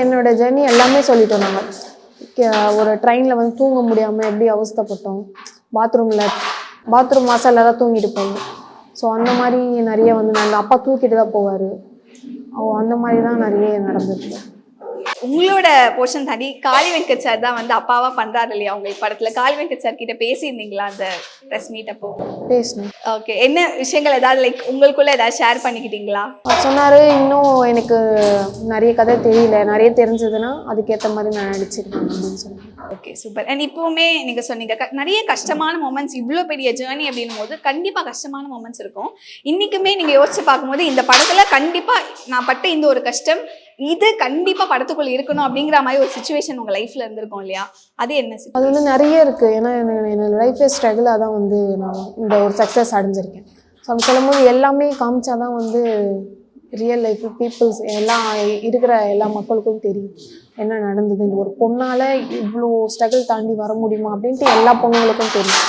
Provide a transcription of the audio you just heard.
என்னோட ஜர்னி எல்லாமே சொல்லிட்டோம் நாங்கள். ஒரு ட்ரெயினில் வந்து தூங்க முடியாமல் எப்படி அவஸ்தைப்பட்டோம், பாத்ரூம் வாசலில் தான் தூங்கிட்டு போவோம். ஸோ அந்த மாதிரி நிறைய வந்து நாங்கள் அப்பா தூக்கிட்டு தான் போவார். அந்த மாதிரி தான் நிறைய நடந்துருக்கு. உங்களோட போர்ஷன் தாண்டி காளி வெங்கட் சார் தான் வந்து அப்பாவா பண்றாரு இல்லையா உங்களுக்கு படத்துல? காளி வெங்கட் சார் கிட்ட பேசியிருந்தீங்களா அந்த ப்ரெஸ் மீட் அப்போ? பேசினேன். ஓகே, என்ன விஷயங்கள் ஏதாவது லைக் உங்களுக்குள்ள ஏதாவது ஷேர் பண்ணிக்கிட்டீங்களா? சொன்னார், இன்னும் எனக்கு நிறைய கதை தெரியல, நிறைய தெரிஞ்சதுன்னா அதுக்கேற்ற மாதிரி நான் நடிச்சிருக்கேன் அப்படின்னு சொன்னேன். Okay, super. அண்ட் இப்போவுமே நீங்கள் சொன்னீங்க நிறைய கஷ்டமான மொமெண்ட்ஸ், இவ்வளோ பெரிய ஜேர்னி அப்படின்னும் போது கண்டிப்பாக கஷ்டமான மொமெண்ட்ஸ் இருக்கும். இன்றைக்குமே நீங்கள் யோசிச்சு பார்க்கும்போது இந்த படத்தில் கண்டிப்பாக நான் பட்ட இந்த ஒரு கஷ்டம் இது கண்டிப்பாக படத்துக்குள்ளே இருக்கணும் அப்படிங்கிற மாதிரி ஒரு சுச்சுவேஷன் உங்கள் லைஃப்பில் இருந்திருக்கும் இல்லையா? அது என்ன? அது வந்து நிறைய இருக்குது. ஏன்னா என்னோட லைஃபே ஸ்ட்ரகிளாக தான் வந்து நான் இந்த ஒரு சக்ஸஸ் அடைஞ்சிருக்கேன். ஸோ அப்படி சொல்லும்போது எல்லாமே காமிச்சா தான் வந்து ரியல் லைஃப் பீப்புள்ஸ் எல்லாம் இருக்கிற எல்லா மக்களுக்கும் தெரியும் என்ன நடந்தது. ஒரு பொண்ணால் இவ்வளோ ஸ்ட்ரகிள் தாண்டி வர முடியுமா அப்படின்ட்டு எல்லா பொண்ணுங்களுக்கும் தெரியும்.